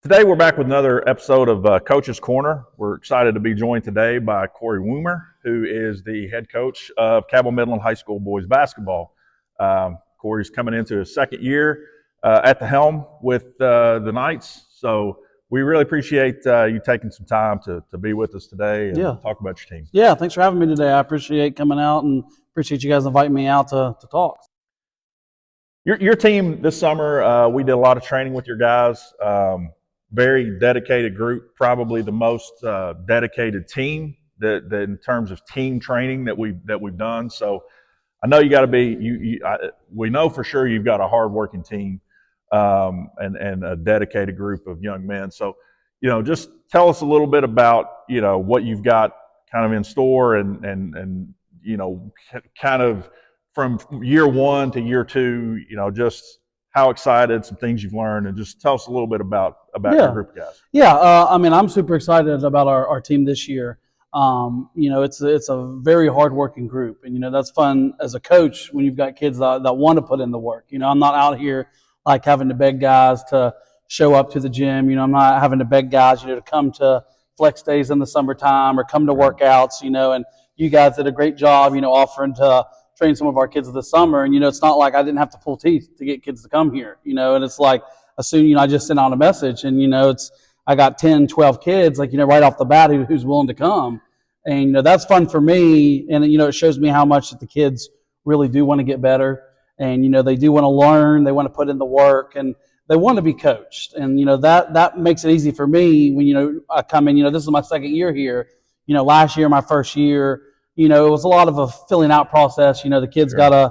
Today we're back with another episode of Coach's Corner. We're excited to be joined today by Corey Woomer, who is the head coach of Cabell Midland High School boys basketball. Corey's coming into his second year at the helm with the Knights, so we really appreciate you taking some time to be with us today and talk about your team. Yeah, thanks for having me today. I appreciate coming out and appreciate you guys inviting me out to talk. Your team this summer, we did a lot of training with your guys. Very dedicated group, probably the most dedicated team that in terms of team training that we've done. So I know you got to be. We know for sure you've got a hardworking team and a dedicated group of young men. So just tell us a little bit about what you've got kind of in store and kind of from year one to year two. Just how excited, some things you've learned, and just tell us a little bit about your group of guys. Yeah, I'm super excited about our team this year. It's a very hardworking group, and that's fun as a coach when you've got kids that want to put in the work. I'm not out here like having to beg guys to show up to the gym. I'm not having to beg guys, to come to flex days in the summertime or come to workouts. And you guys did a great job, offering to train some of our kids this summer, and it's not like I didn't have to pull teeth to get kids to come here, and it's like as soon I just sent out a message, and I got 10, 12 kids right off the bat who's willing to come, and that's fun for me, and it shows me how much that the kids really do want to get better, and they do want to learn, they want to put in the work, and they want to be coached, and that makes it easy for me when I come in. This is my second year here. Last year, my first year, it was a lot of a filling out process. The kids Sure.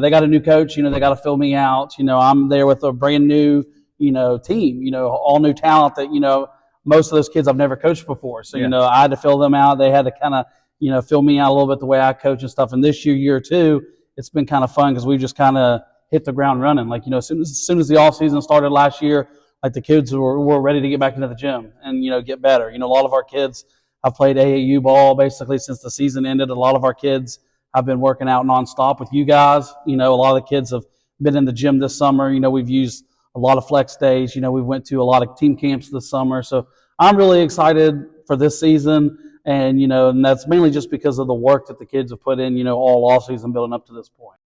they got a new coach. They got to fill me out. I'm there with a brand new, team. All new talent that most of those kids I've never coached before. So I had to fill them out. They had to kind of fill me out a little bit the way I coach and stuff. And this year two, it's been kind of fun because we just kind of hit the ground running. As soon as the off season started last year, the kids were ready to get back into the gym and get better. A lot of our kids. I've played AAU ball basically since the season ended. A lot of our kids have been working out nonstop with you guys. A lot of the kids have been in the gym this summer. We've used a lot of flex days. We went to a lot of team camps this summer. So I'm really excited for this season. And, and that's mainly just because of the work that the kids have put in, all off season building up to this point.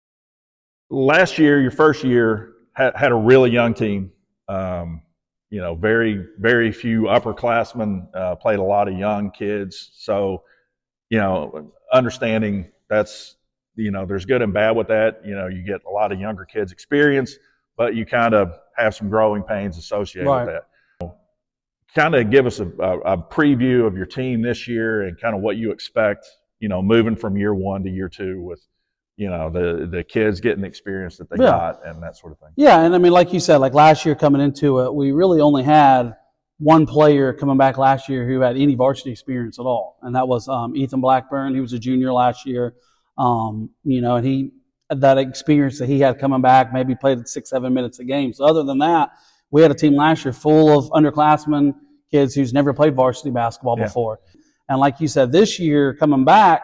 Last year, your first year, had a really young team. Very, very few upperclassmen, played a lot of young kids. So, understanding that's, there's good and bad with that. You get a lot of younger kids experience, but you kind of have some growing pains associated with that. Kind of give us a preview of your team this year and kind of what you expect, moving from year one to year two with, the kids getting the experience that they got and that sort of thing. Yeah, and like you said, last year coming into it, we really only had one player coming back last year who had any varsity experience at all, and that was Ethan Blackburn. He was a junior last year, and he that experience that he had coming back, maybe played 6-7 minutes a game. So other than that, we had a team last year full of underclassmen, kids who's never played varsity basketball before. And like you said, this year coming back,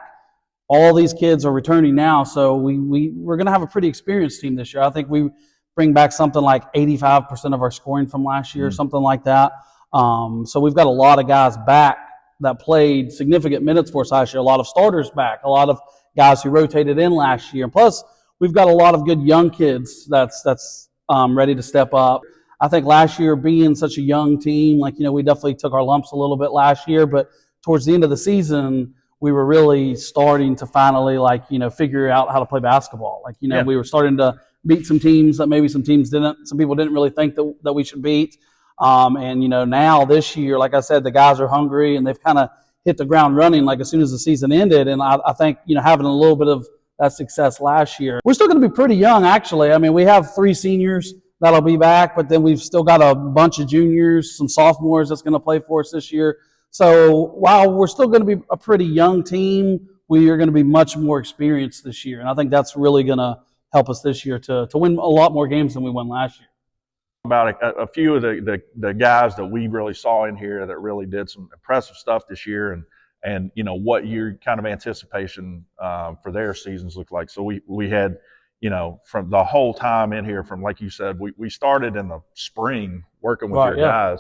all these kids are returning now, so we're going to have a pretty experienced team this year. I think we bring back something like 85% of our scoring from last year, something like that. So we've got a lot of guys back that played significant minutes for us last year, a lot of starters back, a lot of guys who rotated in last year. Plus, we've got a lot of good young kids that's ready to step up. I think last year being such a young team, we definitely took our lumps a little bit last year, but towards the end of the season, we were really starting to finally figure out how to play basketball. We were starting to beat some teams that maybe some people didn't really think that we should beat. Now this year, like I said, the guys are hungry and they've kind of hit the ground running as soon as the season ended. And I think, having a little bit of that success last year, we're still going to be pretty young actually. We have 3 seniors that'll be back, but then we've still got a bunch of juniors, some sophomores that's going to play for us this year. So while we're still going to be a pretty young team, we are going to be much more experienced this year. And I think that's really going to help us this year to win a lot more games than we won last year. About a few of the guys that we really saw in here that really did some impressive stuff this year and what your kind of anticipation for their seasons look like. So we had, from the whole time in here, from like you said, we started in the spring working with your guys.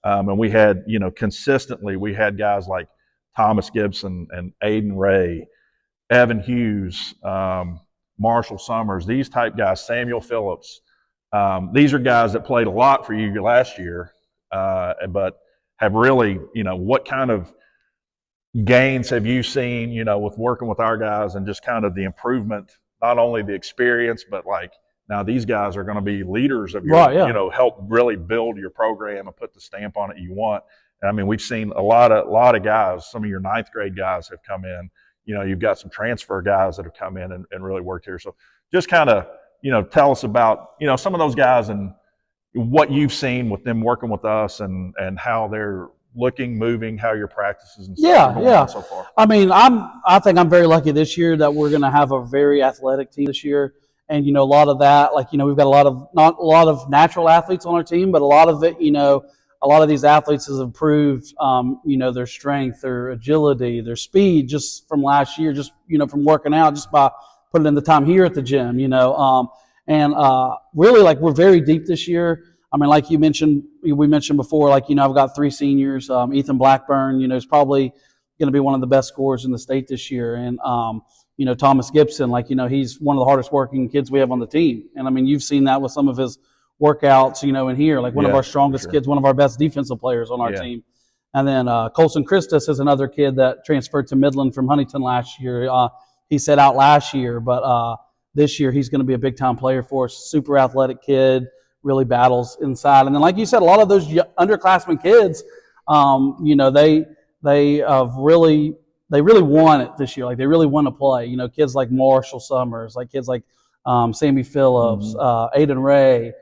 And we had, consistently, we had guys like Thomas Gibson and Aiden Ray, Evan Hughes, Marshall Summers, these type guys, Samuel Phillips. These are guys that played a lot for you last year, but have really, what kind of gains have you seen, with working with our guys and just kind of the improvement, not only the experience, but like now these guys are going to be leaders of your, Right, yeah. help really build your program and put the stamp on it you want. And I mean, we've seen a lot of guys, some of your ninth grade guys have come in, you've got some transfer guys that have come in and really worked here. So just kind of, tell us about, some of those guys and what you've seen with them working with us and how they're looking, moving, how your practices and stuff are going on so far. I mean, I think I'm very lucky this year that we're going to have a very athletic team this year. And, a lot of that, like, we've got not a lot of natural athletes on our team, but a lot of it, a lot of these athletes has improved, their strength, their agility, their speed just from last year, just, from working out, just by putting in the time here at the gym, and really, like, we're very deep this year. I mean, like we mentioned before, like, I've got 3 seniors. Ethan Blackburn, is probably going to be one of the best scorers in the state this year. And, Thomas Gibson, like, he's one of the hardest working kids we have on the team. And I mean, you've seen that with some of his workouts, in here, like one of our strongest kids, one of our best defensive players on our team. And then Colson Christus is another kid that transferred to Midland from Huntington last year. He set out last year, but this year he's going to be a big time player for us. Super athletic kid, really battles inside. And then, like you said, a lot of those underclassmen kids, they really want it this year. Like, they really want to play. Kids like Marshall Summers, like kids like Sammy Phillips, Aiden Ray,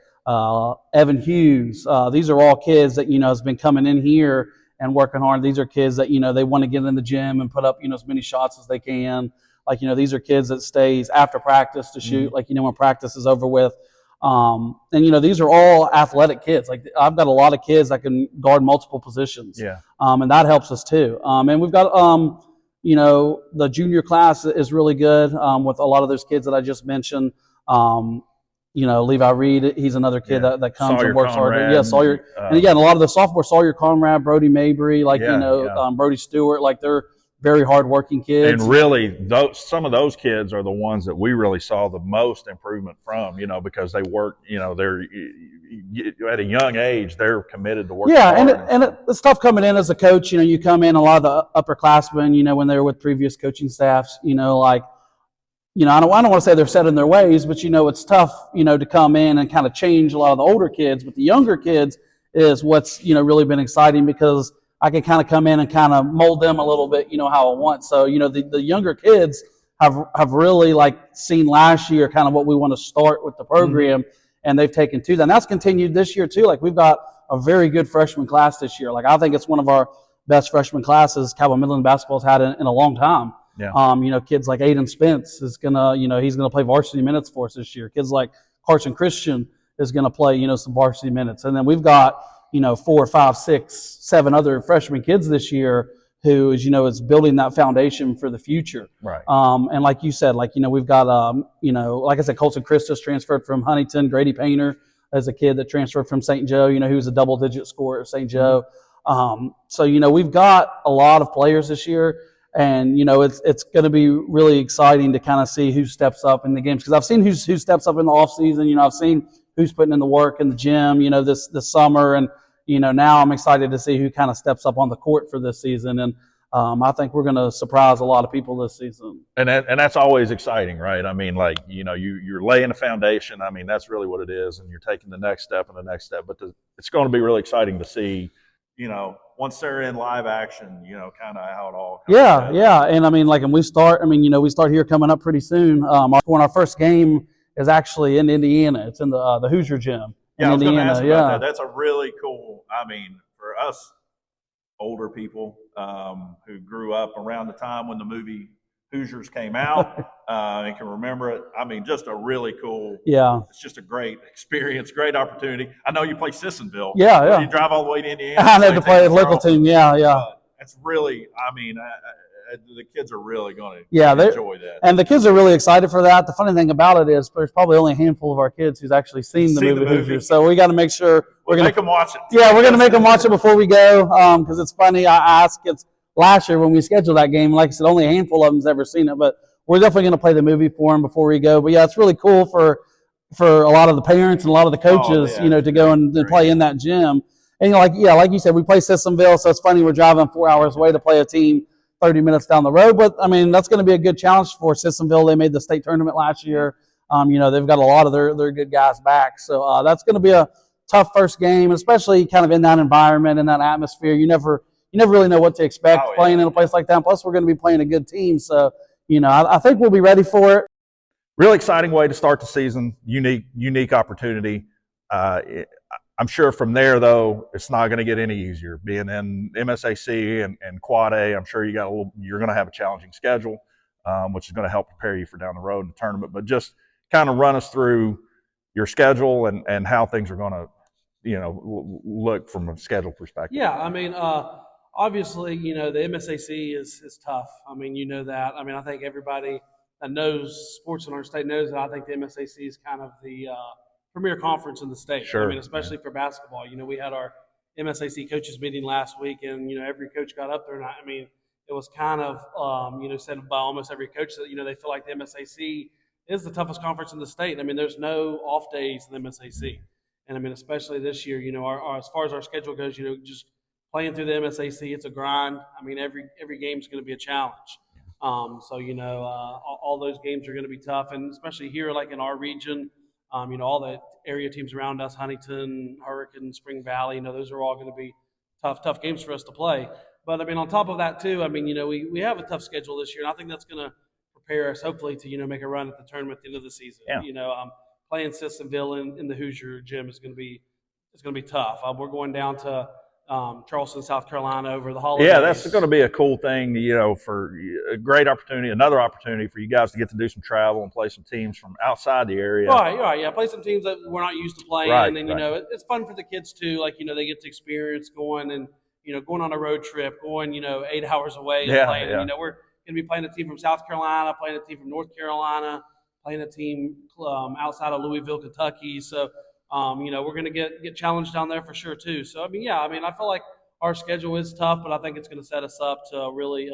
Evan Hughes. These are all kids that, has been coming in here and working hard. These are kids that, they want to get in the gym and put up, as many shots as they can. Like, these are kids that stays after practice to shoot, like, when practice is over with. And, these are all athletic kids. Like, I've got a lot of kids that can guard multiple positions. Yeah. And that helps us too. And we've got, the junior class is really good with a lot of those kids that I just mentioned. Levi Reed, he's another kid that comes Sawyer and works hard. Conrad, Yeah, Sawyer. And again, a lot of the sophomores, Sawyer Conrad, Brody Mabry, like, Brody Stewart, like, they're very hardworking kids. And really, some of those kids are the ones that we really saw the most improvement from, because they work, they're at a young age, they're committed to working hard. And it's tough coming in as a coach. You come in, a lot of the upperclassmen, when they were with previous coaching staffs, I don't want to say they're set in their ways, but, it's tough, to come in and kind of change a lot of the older kids. But the younger kids is what's, really been exciting, because I can kind of come in and kind of mold them a little bit, how I want. So, the younger kids have really, like, seen last year kind of what we want to start with the program, and they've taken to that. And that's continued this year too. Like, we've got a very good freshman class this year. Like, I think it's one of our best freshman classes Cabell Midland basketball's had in a long time. Yeah. Kids like Aiden Spence is gonna, he's gonna play varsity minutes for us this year. Kids like Carson Christian is gonna play, some varsity minutes. And then we've got, 4, 5, 6, 7 other freshman kids this year who is, is building that foundation for the future. Right. And like you said, like, we've got, like I said, Colson Christus transferred from Huntington. Grady Painter is a kid that transferred from St. Joe, he was a double-digit scorer at St. Joe. So, we've got a lot of players this year, and, it's going to be really exciting to kind of see who steps up in the games, because I've seen who steps up in the off season. I've seen who's putting in the work in the gym, this summer. And, now I'm excited to see who kind of steps up on the court for this season. And I think we're going to surprise a lot of people this season. And that's always exciting, right? I mean, like, you're laying a foundation. I mean, that's really what it is. And you're taking the next step and the next step. But it's going to be really exciting to see, once they're in live action, kind of how it all comes together. Yeah. And I mean, like, and we start here coming up pretty soon. Our first game is actually in Indiana. It's in the Hoosier gym. Yeah, I was going to ask about that. That's a really cool, I mean, for us older people who grew up around the time when the movie Hoosiers came out and can remember it. I mean, just a really cool, it's just a great experience, great opportunity. I know you play Sissonville. Yeah. You drive all the way to Indiana. I had to play a local team, yeah. It's really, I mean, the kids are really going Yeah, to they enjoy that. and the kids are really excited for that. The funny thing about it is there's probably only a handful of our kids who's actually seen the movie Hoosiers. So we got to make sure we're going to make them watch it. Yeah, we're going to make them watch it before we go because it's funny. I asked kids last year when we scheduled that game. Like I said, only a handful of them's ever seen it, but we're definitely going to play the movie for them before we go. But yeah, it's really cool for a lot of the parents and a lot of the coaches, to go and play in that gym. And like you said, we play Sissonville, so it's funny we're driving 4 hours away to play a team 30 minutes down the road. But I mean, that's going to be a good challenge for Sissonville. They made the state tournament last year. They've got a lot of their good guys back, so that's going to be a tough first game, especially kind of in that environment, in that atmosphere. You never really know what to expect playing in a place like that. Plus, we're going to be playing a good team, so I think we'll be ready for it. Really exciting way to start the season. Unique opportunity. I'm sure from there, though, it's not going to get any easier. Being in MSAC and Quad A, I'm sure you're going to have a challenging schedule, which is going to help prepare you for down the road in the tournament. But just kind of run us through your schedule and how things are going to, look from a schedule perspective. Yeah, I mean, obviously, the MSAC is tough. I mean, you know that. I mean, I think everybody that knows sports in our state knows that. I think the MSAC is kind of the premier conference in the state. Sure. I mean, especially for basketball. We had our MSAC coaches meeting last week, and every coach got up there, and I mean, it was kind of said by almost every coach that they feel like the MSAC is the toughest conference in the state. I mean, there's no off days in the MSAC, and I mean, especially this year, our as far as our schedule goes, just playing through the MSAC, it's a grind. I mean, every game is going to be a challenge. All those games are going to be tough, and especially here, like in our region. All the area teams around us, Huntington, Hurricane, Spring Valley, those are all going to be tough games for us to play. But, I mean, on top of that, too, I mean, we have a tough schedule this year, and I think that's going to prepare us, hopefully, to, make a run at the tournament at the end of the season. Yeah. Playing Sissonville in the Hoosier gym is going to be tough. We're going down to Charleston, South Carolina over the holidays. Yeah, that's going to be a cool thing, for a great opportunity, another opportunity for you guys to get to do some travel and play some teams from outside the area. Right, yeah, play some teams that we're not used to playing, right, and it's fun for the kids too. Like they get to experience going and going on a road trip, going 8 hours away and playing. Yeah. And, we're going to be playing a team from South Carolina, playing a team from North Carolina, playing a team outside of Louisville, Kentucky. So. We're going to get challenged down there for sure too. So I feel like our schedule is tough, but I think it's going to set us up to really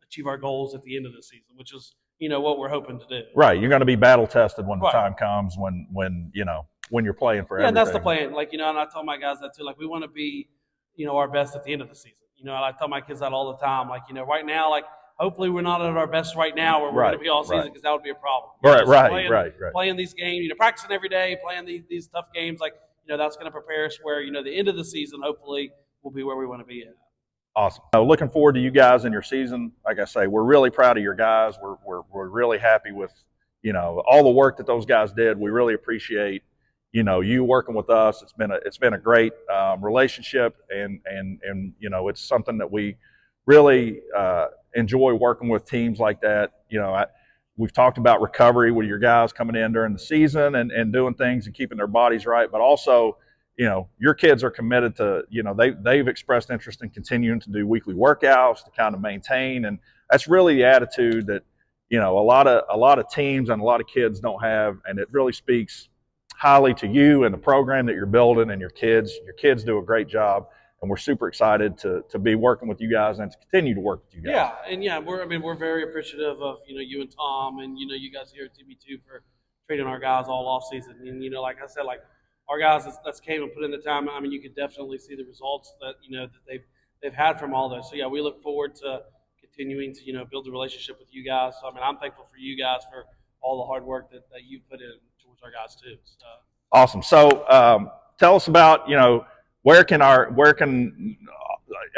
achieve our goals at the end of the season, which is what we're hoping to do. Right, you're going to be battle tested when the time comes when you're playing for everything. Yeah, and that's the plan. And I tell my guys that too. Like we want to be our best at the end of the season. And I tell my kids that all the time. Like right now, like. Hopefully we're not at our best right now where we're going to be all season because that would be a problem. Right. Playing these games, practicing every day, playing these tough games, like, that's going to prepare us where, the end of the season, hopefully, will be where we want to be at. Awesome. Looking forward to you guys in your season. Like I say, we're really proud of your guys. We're really happy with, all the work that those guys did. We really appreciate, you working with us. It's been a great relationship and it's something that we really enjoy working with teams like that. We've talked about recovery with your guys coming in during the season and doing things and keeping their bodies right, but also, your kids are committed to, they've expressed interest in continuing to do weekly workouts to kind of maintain, and that's really the attitude that, a lot of teams and a lot of kids don't have, and it really speaks highly to you and the program that you're building and your kids. Your kids do a great job. And we're super excited to be working with you guys and to continue to work with you guys. Yeah, and we're very appreciative of you and Tom and you guys here at TB2 for training our guys all off season. And like I said, like our guys that's came and put in the time. I mean, you can definitely see the results that that they've had from all this. So yeah, we look forward to continuing to build a relationship with you guys. So I mean, I'm thankful for you guys for all the hard work that you've put in towards our guys too. So. Awesome. So tell us about where can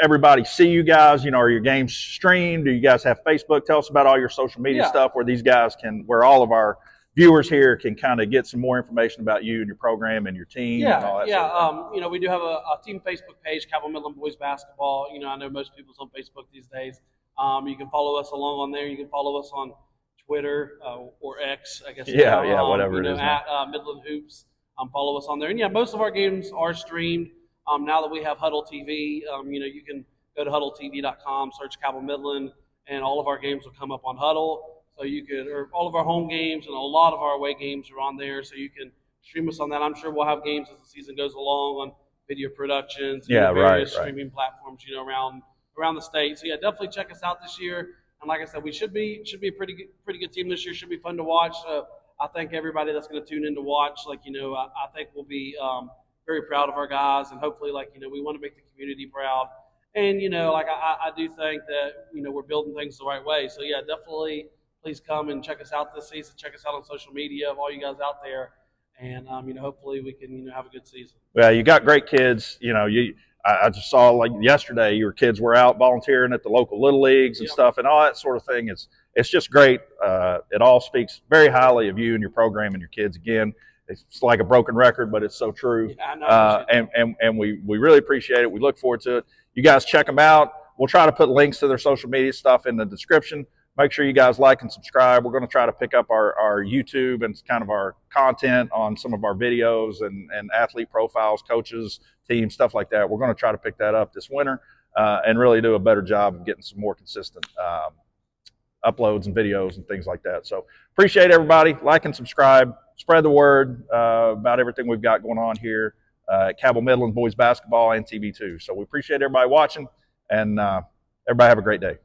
everybody see you guys? Are your games streamed? Do you guys have Facebook? Tell us about all your social media stuff where these guys where all of our viewers here can kind of get some more information about you and your program and your team and all that sort of thing. We do have a team Facebook page, Cabell Midland Boys Basketball. I know most people's on Facebook these days. You can follow us along on there. You can follow us on Twitter or X, I guess. Whatever it is. At Midland Hoops. Follow us on there. And most of our games are streamed. Now that we have Huddle TV, you can go to huddletv.com, search Cabell Midland, and all of our games will come up on Huddle. So you could, or all of our home games and a lot of our away games are on there, so you can stream us on that. I'm sure we'll have games as the season goes along on video productions, various streaming platforms, around the state. So yeah, definitely check us out this year. And like I said, we should be a pretty good team this year. Should be fun to watch. So I think everybody that's going to tune in to watch, I think we'll be very proud of our guys, and hopefully, we want to make the community proud. And I do think that we're building things the right way. So yeah, definitely, please come and check us out this season. Check us out on social media of all you guys out there, and hopefully we can have a good season. Yeah, you got great kids. I just saw yesterday your kids were out volunteering at the local little leagues and stuff, and all that sort of thing. It's just great. It all speaks very highly of you and your program and your kids. Again, it's like a broken record, but it's so true. Yeah, I know. And we really appreciate it. We look forward to it. You guys check them out. We'll try to put links to their social media stuff in the description. Make sure you guys like and subscribe. We're going to try to pick up our YouTube and kind of our content on some of our videos and athlete profiles, coaches, teams, stuff like that. We're going to try to pick that up this winter and really do a better job of getting some more consistent uploads and videos and things like that. So appreciate everybody. Like and subscribe. Spread the word about everything we've got going on here at Cabell Midland boys basketball and TB2. So we appreciate everybody watching, and everybody have a great day.